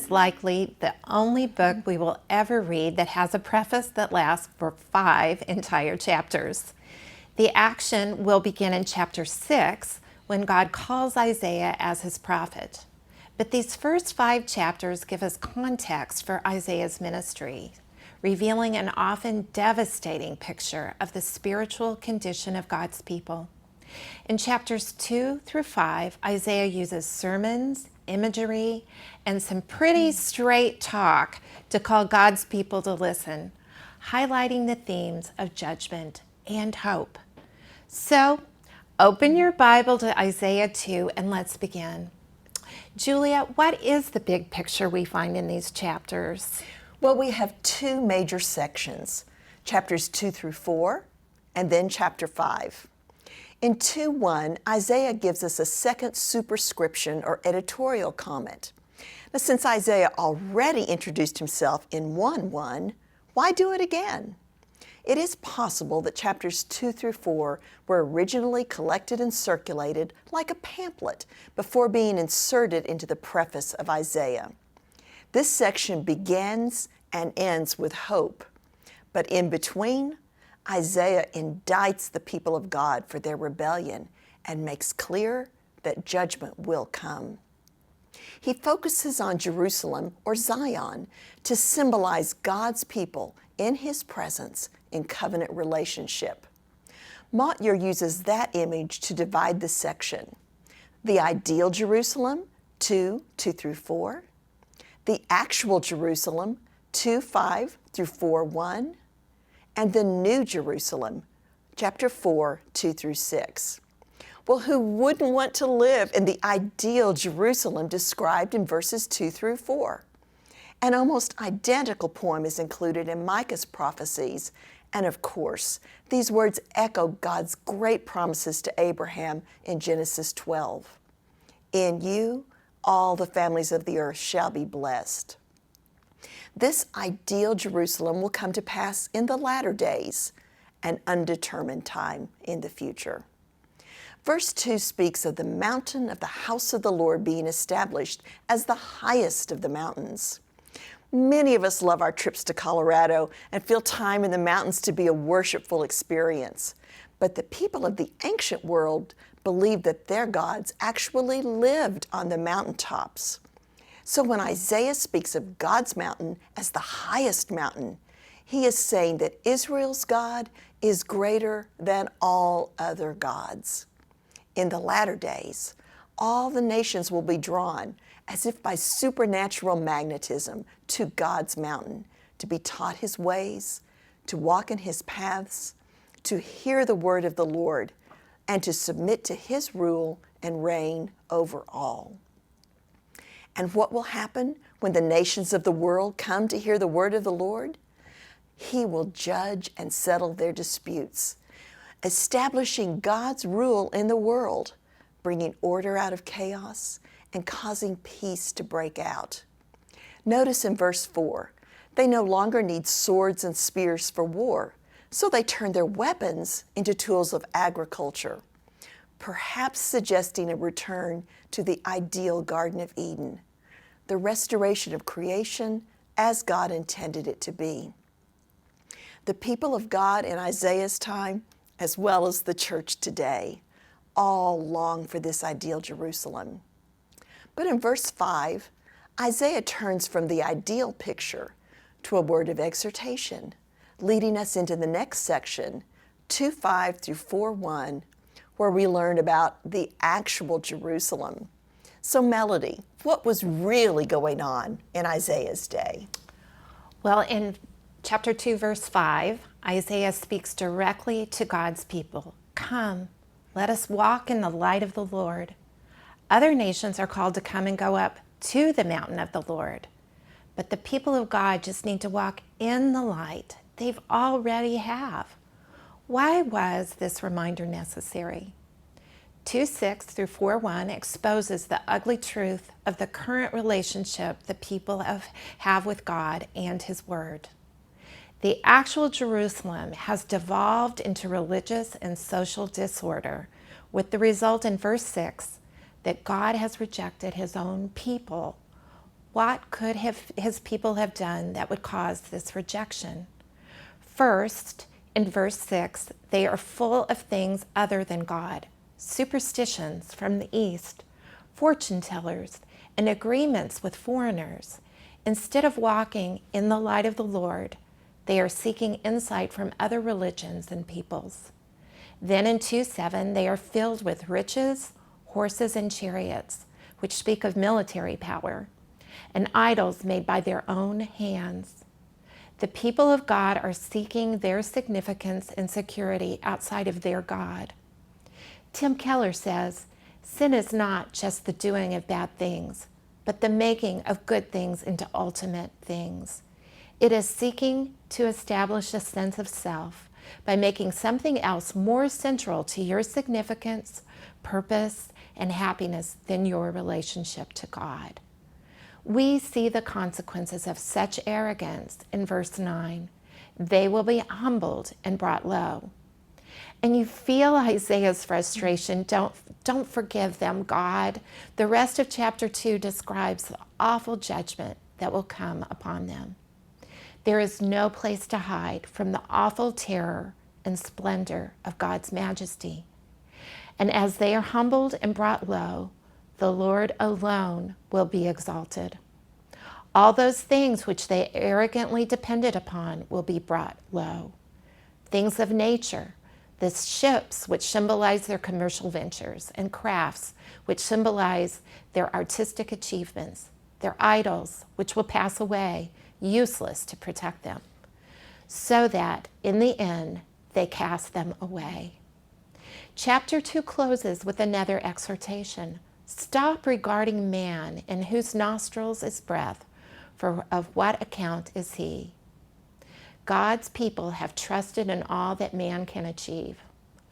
is likely the only book we will ever read that has a preface that lasts for 5 entire chapters. The action will begin in chapter 6 when God calls Isaiah as his prophet. But these first 5 chapters give us context for Isaiah's ministry, revealing an often devastating picture of the spiritual condition of God's people. In chapters 2 through 5, Isaiah uses sermons, imagery, and some pretty straight talk to call God's people to listen, highlighting the themes of judgment and hope. So, open your Bible to Isaiah 2 and let's begin. Julia, what is the big picture we find in these chapters? Well, we have 2 major sections, chapters 2 through 4, and then chapter 5. In 2:1, Isaiah gives us a second superscription or editorial comment. Now, since Isaiah already introduced himself in 1:1, why do it again? It is possible that chapters 2 through 4 were originally collected and circulated like a pamphlet before being inserted into the preface of Isaiah. This section begins and ends with hope, but in between, Isaiah indicts the people of God for their rebellion and makes clear that judgment will come. He focuses on Jerusalem, or Zion, to symbolize God's people in his presence in covenant relationship. Montyer uses that image to divide the section. The ideal Jerusalem, 2 through 4. The actual Jerusalem, 2:5 through 4:1. And the New Jerusalem, chapter 4, 2 through 6. Well, who wouldn't want to live in the ideal Jerusalem described in verses 2 through 4? An almost identical poem is included in Micah's prophecies, and of course, these words echo God's great promises to Abraham in Genesis 12. In you, all the families of the earth shall be blessed. This ideal Jerusalem will come to pass in the latter days, an undetermined time in the future. Verse 2 speaks of the mountain of the house of the Lord being established as the highest of the mountains. Many of us love our trips to Colorado and feel time in the mountains to be a worshipful experience. But the people of the ancient world believed that their gods actually lived on the mountaintops. So when Isaiah speaks of God's mountain as the highest mountain, he is saying that Israel's God is greater than all other gods. In the latter days, all the nations will be drawn, as if by supernatural magnetism, to God's mountain, to be taught his ways, to walk in his paths, to hear the word of the Lord, and to submit to his rule and reign over all. And what will happen when the nations of the world come to hear the word of the Lord? He will judge and settle their disputes, establishing God's rule in the world, bringing order out of chaos and causing peace to break out. Notice in verse 4, they no longer need swords and spears for war, so they turn their weapons into tools of agriculture, perhaps suggesting a return to the ideal Garden of Eden, the restoration of creation as God intended it to be. The people of God in Isaiah's time, as well as the church today, all long for this ideal Jerusalem. But in verse 5, Isaiah turns from the ideal picture to a word of exhortation, leading us into the next section, 2:5 through 4:1, where we learn about the actual Jerusalem. So Melody, what was really going on in Isaiah's day? Well, in chapter 2, verse 5, Isaiah speaks directly to God's people. Come, let us walk in the light of the Lord. Other nations are called to come and go up to the mountain of the Lord. But the people of God just need to walk in the light. They've already have. Why was this reminder necessary? 2:6 through 4:1 exposes the ugly truth of the current relationship the people have with God and His Word. The actual Jerusalem has devolved into religious and social disorder, with the result in verse 6 that God has rejected His own people. What could his people have done that would cause this rejection? First, in verse 6, they are full of things other than God, superstitions from the east, fortune tellers, and agreements with foreigners. Instead of walking in the light of the Lord, they are seeking insight from other religions and peoples. Then in 2:7, they are filled with riches, horses, and chariots, which speak of military power, and idols made by their own hands. The people of God are seeking their significance and security outside of their God. Tim Keller says, sin is not just the doing of bad things, but the making of good things into ultimate things. It is seeking to establish a sense of self by making something else more central to your significance, purpose, and happiness than your relationship to God. We see the consequences of such arrogance in verse 9. They will be humbled and brought low. And you feel Isaiah's frustration. Don't forgive them, God. The rest of chapter 2 describes the awful judgment that will come upon them. There is no place to hide from the awful terror and splendor of God's majesty. And as they are humbled and brought low, the Lord alone will be exalted. All those things which they arrogantly depended upon will be brought low. Things of nature, the ships which symbolize their commercial ventures, and crafts which symbolize their artistic achievements, their idols which will pass away, useless to protect them, so that in the end they cast them away. Chapter 2 closes with another exhortation. Stop regarding man, in whose nostrils is breath, for of what account is he? God's people have trusted in all that man can achieve.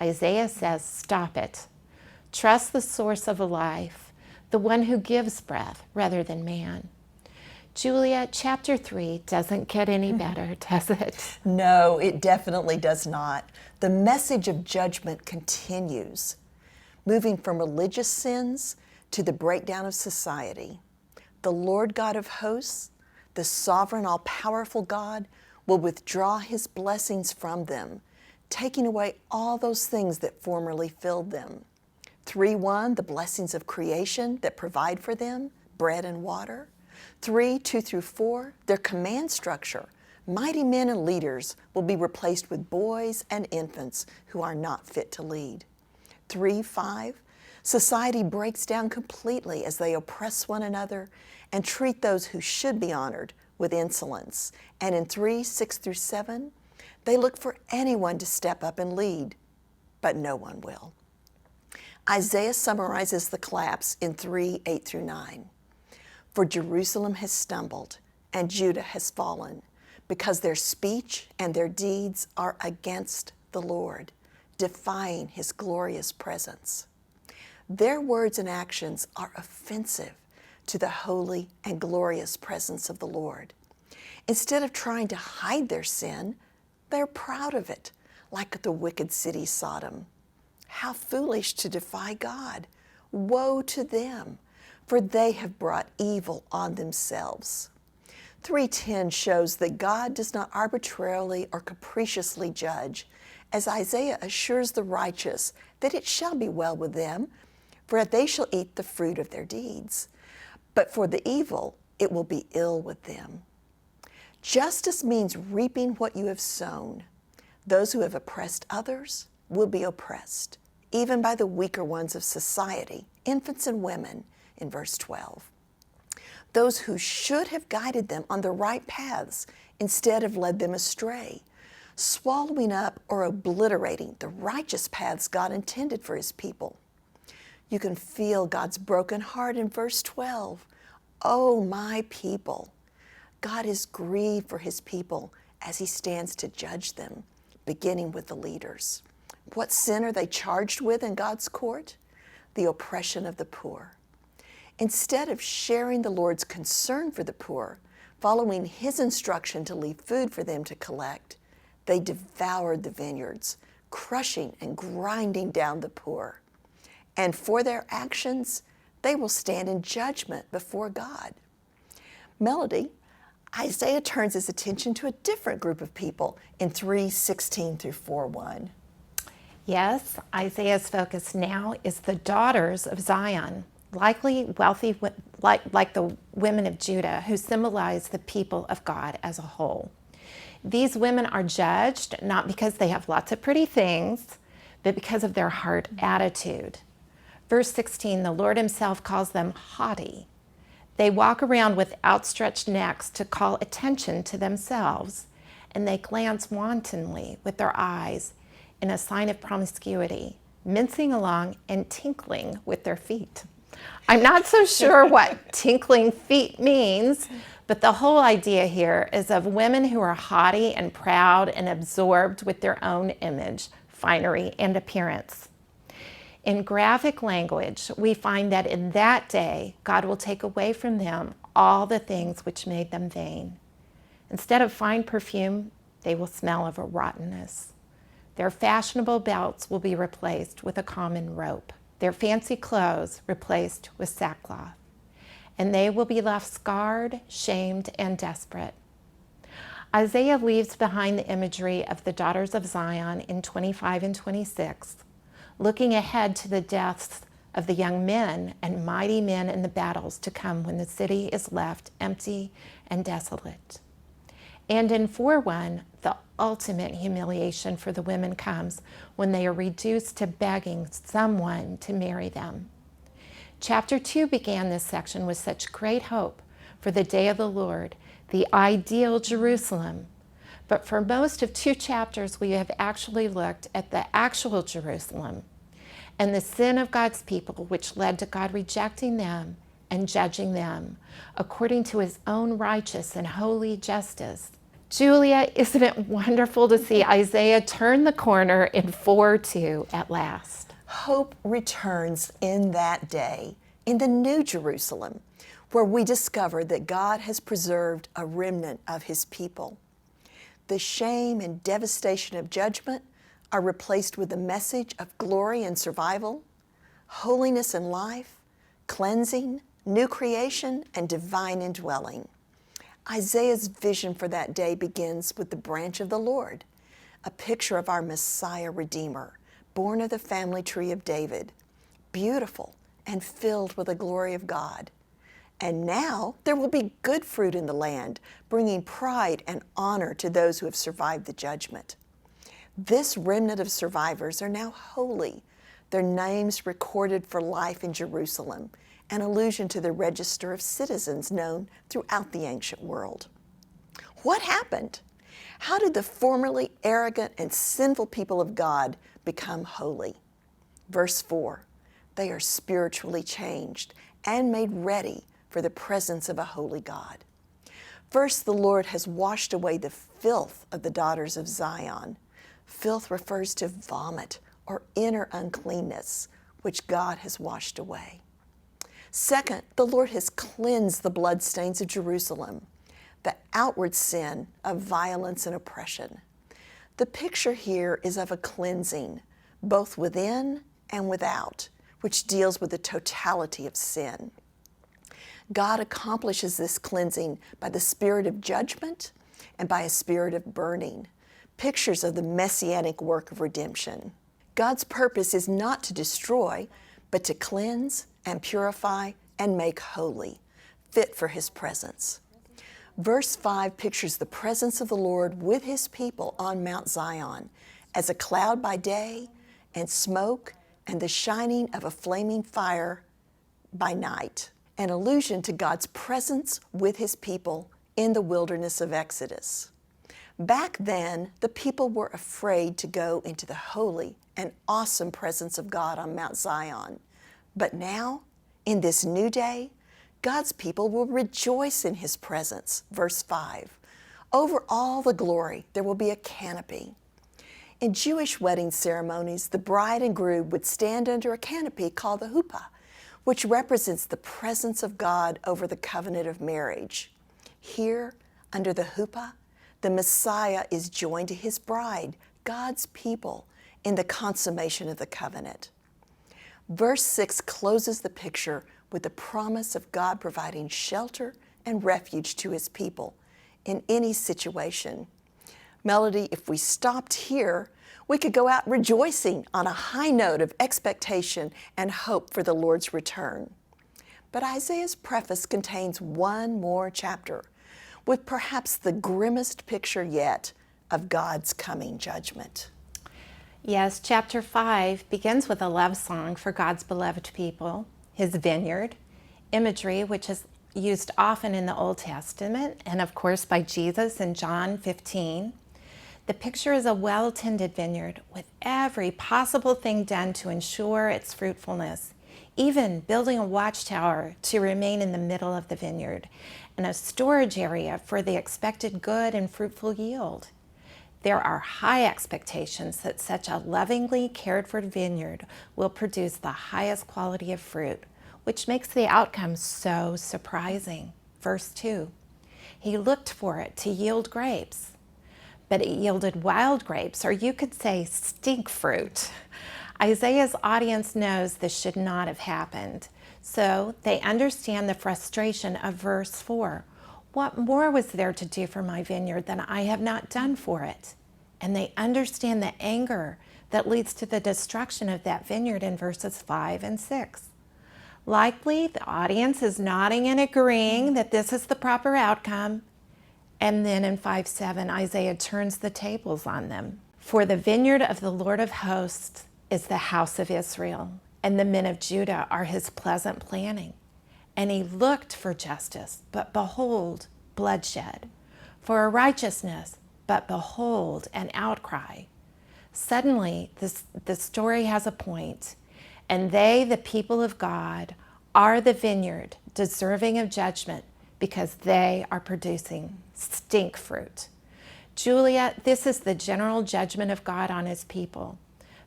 Isaiah says, stop it. Trust the source of life, the one who gives breath rather than man. Julia, chapter 3 doesn't get any better, does it? No, it definitely does not. The message of judgment continues, moving from religious sins to the breakdown of society. The Lord God of hosts, the sovereign, all-powerful God, will withdraw his blessings from them, taking away all those things that formerly filled them. 3:1, the blessings of creation that provide for them, bread and water. 3:2-4, their command structure, mighty men and leaders, will be replaced with boys and infants who are not fit to lead. 3:5, society breaks down completely as they oppress one another and treat those who should be honored with insolence. And in 3:6-7, they look for anyone to step up and lead, but no one will. Isaiah summarizes the collapse in 3:8-9. For Jerusalem has stumbled and Judah has fallen, because their speech and their deeds are against the Lord, defying his glorious presence. Their words and actions are offensive to the holy and glorious presence of the Lord. Instead of trying to hide their sin, they're proud of it, like the wicked city Sodom. How foolish to defy God! Woe to them, for they have brought evil on themselves. 3:10 shows that God does not arbitrarily or capriciously judge, as Isaiah assures the righteous that it shall be well with them, for they shall eat the fruit of their deeds. But for the evil, it will be ill with them. Justice means reaping what you have sown. Those who have oppressed others will be oppressed, even by the weaker ones of society, infants and women, in verse 12. Those who should have guided them on the right paths instead have led them astray, swallowing up or obliterating the righteous paths God intended for his people. You can feel God's broken heart in verse 12. Oh, my people. God is grieved for his people as he stands to judge them, beginning with the leaders. What sin are they charged with in God's court? The oppression of the poor. Instead of sharing the Lord's concern for the poor, following his instruction to leave food for them to collect, they devoured the vineyards, crushing and grinding down the poor. And for their actions, they will stand in judgment before God. Melody, Isaiah turns his attention to a different group of people in 3:16 through 4:1. Yes, Isaiah's focus now is the daughters of Zion, likely wealthy, like the women of Judah, who symbolize the people of God as a whole. These women are judged not because they have lots of pretty things, but because of their heart attitude. Verse 16, the Lord himself calls them haughty. They walk around with outstretched necks to call attention to themselves, and they glance wantonly with their eyes in a sign of promiscuity, mincing along and tinkling with their feet. I'm not so sure what tinkling feet means, but the whole idea here is of women who are haughty and proud and absorbed with their own image, finery, and appearance. In graphic language, we find that in that day, God will take away from them all the things which made them vain. Instead of fine perfume, they will smell of a rottenness. Their fashionable belts will be replaced with a common rope, their fancy clothes replaced with sackcloth, and they will be left scarred, shamed, and desperate. Isaiah leaves behind the imagery of the daughters of Zion in 25 and 26, looking ahead to the deaths of the young men and mighty men in the battles to come when the city is left empty and desolate. And in 4:1, the ultimate humiliation for the women comes when they are reduced to begging someone to marry them. Chapter 2 began this section with such great hope for the day of the Lord, the ideal Jerusalem. But for most of 2 chapters, we have actually looked at the actual Jerusalem and the sin of God's people, which led to God rejecting them and judging them according to his own righteous and holy justice. Julia, isn't it wonderful to see Isaiah turn the corner in 4:2 at last? Hope returns in that day, in the New Jerusalem, where we discover that God has preserved a remnant of his people. The shame and devastation of judgment are replaced with the message of glory and survival, holiness and life, cleansing, new creation, and divine indwelling. Isaiah's vision for that day begins with the branch of the Lord, a picture of our Messiah Redeemer, born of the family tree of David, beautiful and filled with the glory of God. And now there will be good fruit in the land, bringing pride and honor to those who have survived the judgment. This remnant of survivors are now holy, their names recorded for life in Jerusalem, an allusion to the register of citizens known throughout the ancient world. What happened? How did the formerly arrogant and sinful people of God become holy? Verse 4, they are spiritually changed and made ready for the presence of a holy God. First, the Lord has washed away the filth of the daughters of Zion. Filth refers to vomit or inner uncleanness, which God has washed away. Second, the Lord has cleansed the bloodstains of Jerusalem, the outward sin of violence and oppression. The picture here is of a cleansing, both within and without, which deals with the totality of sin. God accomplishes this cleansing by the spirit of judgment and by a spirit of burning, pictures of the messianic work of redemption. God's purpose is not to destroy, but to cleanse and purify and make holy, fit for his presence. Verse 5 pictures the presence of the Lord with his people on Mount Zion as a cloud by day and smoke and the shining of a flaming fire by night, an allusion to God's presence with his people in the wilderness of Exodus. Back then, the people were afraid to go into the holy and awesome presence of God on Mount Zion. But now, in this new day, God's people will rejoice in his presence. Verse 5, over all the glory there will be a canopy. In Jewish wedding ceremonies, the bride and groom would stand under a canopy called the huppah, which represents the presence of God over the covenant of marriage. Here, under the huppah, the Messiah is joined to his bride, God's people, in the consummation of the covenant. Verse 6 closes the picture with the promise of God providing shelter and refuge to his people in any situation. Melody, if we stopped here, we could go out rejoicing on a high note of expectation and hope for the Lord's return. But Isaiah's preface contains one more chapter, with perhaps the grimmest picture yet of God's coming judgment. Yes, chapter 5 begins with a love song for God's beloved people, his vineyard, imagery, which is used often in the Old Testament, and of course by Jesus in John 15. The picture is a well-tended vineyard with every possible thing done to ensure its fruitfulness, even building a watchtower to remain in the middle of the vineyard, and a storage area for the expected good and fruitful yield. There are high expectations that such a lovingly cared for vineyard will produce the highest quality of fruit, which makes the outcome so surprising. Verse 2, he looked for it to yield grapes, but it yielded wild grapes, or you could say stink fruit. Isaiah's audience knows this should not have happened, so they understand the frustration of verse 4. What more was there to do for my vineyard than I have not done for it? And they understand the anger that leads to the destruction of that vineyard in verses 5 and 6. Likely, the audience is nodding and agreeing that this is the proper outcome. And then in 5:7, Isaiah turns the tables on them. For the vineyard of the Lord of hosts is the house of Israel, and the men of Judah are his pleasant planting. And he looked for justice, but behold, bloodshed. For a righteousness, but behold, an outcry. Suddenly, the story has a point, and they, the people of God, are the vineyard, deserving of judgment, because they are producing stink fruit. Julia, this is the general judgment of God on his people.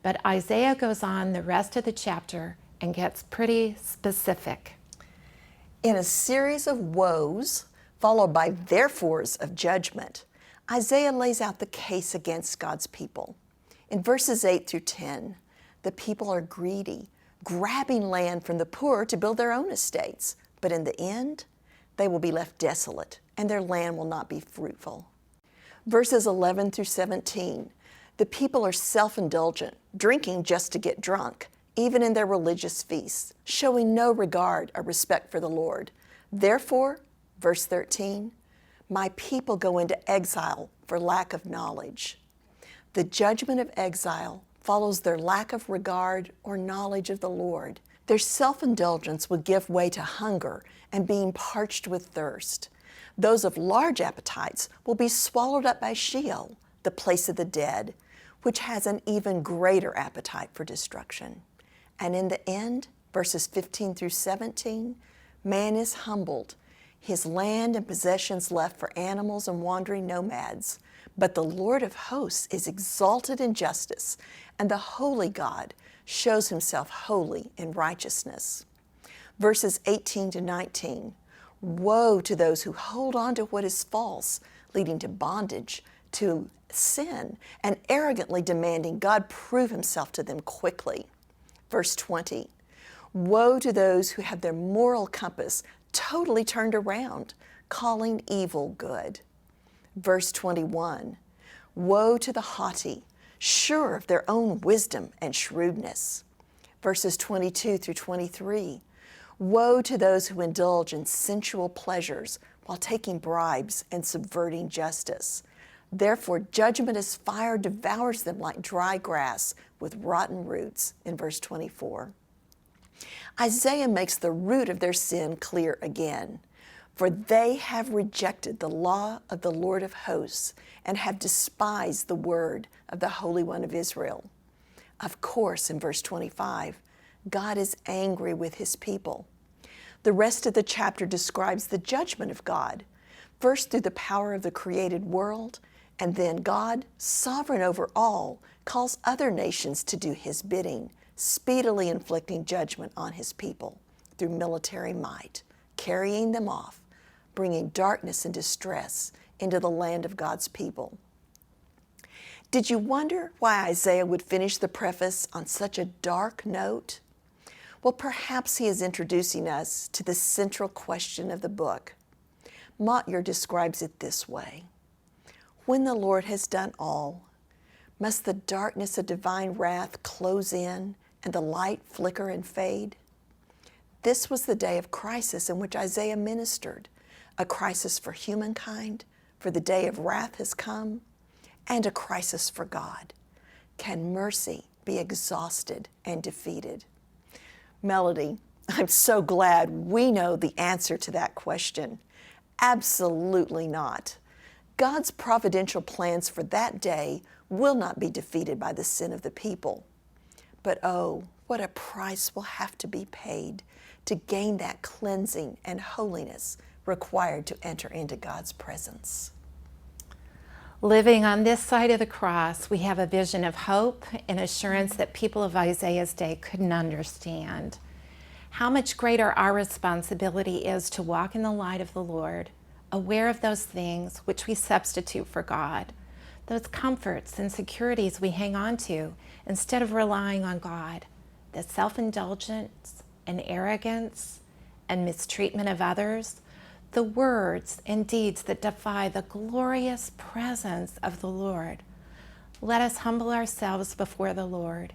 But Isaiah goes on the rest of the chapter and gets pretty specific. In a series of woes, followed by therefores of judgment, Isaiah lays out the case against God's people. In verses 8 through 10, the people are greedy, grabbing land from the poor to build their own estates. But in the end, they will be left desolate, and their land will not be fruitful. Verses 11 through 17, the people are self-indulgent, drinking just to get drunk, even in their religious feasts, showing no regard or respect for the Lord. Therefore, verse 13, my people go into exile for lack of knowledge. The judgment of exile follows their lack of regard or knowledge of the Lord. Their self-indulgence would give way to hunger and being parched with thirst. Those of large appetites will be swallowed up by Sheol, the place of the dead, which has an even greater appetite for destruction. And in the end, verses 15 through 17, man is humbled, his land and possessions left for animals and wandering nomads. But the Lord of hosts is exalted in justice, and the holy God shows himself holy in righteousness. Verses 18 to 19, woe to those who hold on to what is false, leading to bondage, to sin, and arrogantly demanding God prove himself to them quickly. Verse 20, woe to those who have their moral compass totally turned around, calling evil good. Verse 21, woe to the haughty, sure of their own wisdom and shrewdness. Verses 22 through 23, woe to those who indulge in sensual pleasures while taking bribes and subverting justice. Therefore, judgment as fire devours them like dry grass with rotten roots, in verse 24. Isaiah makes the root of their sin clear again. For they have rejected the law of the Lord of hosts and have despised the word of the Holy One of Israel. Of course, in verse 25, God is angry with his people. The rest of the chapter describes the judgment of God, first through the power of the created world, and then God, sovereign over all, calls other nations to do his bidding, speedily inflicting judgment on his people through military might, carrying them off, bringing darkness and distress into the land of God's people. Did you wonder why Isaiah would finish the preface on such a dark note? Well, perhaps he is introducing us to the central question of the book. Mottyer describes it this way: when the Lord has done all, must the darkness of divine wrath close in and the light flicker and fade? This was the day of crisis in which Isaiah ministered, a crisis for humankind, for the day of wrath has come, and a crisis for God. Can mercy be exhausted and defeated? Melody, I'm so glad we know the answer to that question. Absolutely not. God's providential plans for that day will not be defeated by the sin of the people. But oh, what a price will have to be paid to gain that cleansing and holiness required to enter into God's presence. Living on this side of the cross, we have a vision of hope and assurance that people of Isaiah's day couldn't understand. How much greater our responsibility is to walk in the light of the Lord, aware of those things which we substitute for God, those comforts and securities we hang on to instead of relying on God, the self-indulgence and arrogance and mistreatment of others, the words and deeds that defy the glorious presence of the Lord. Let us humble ourselves before the Lord,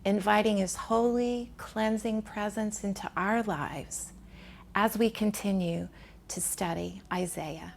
inviting His holy, cleansing presence into our lives as we continue to study Isaiah.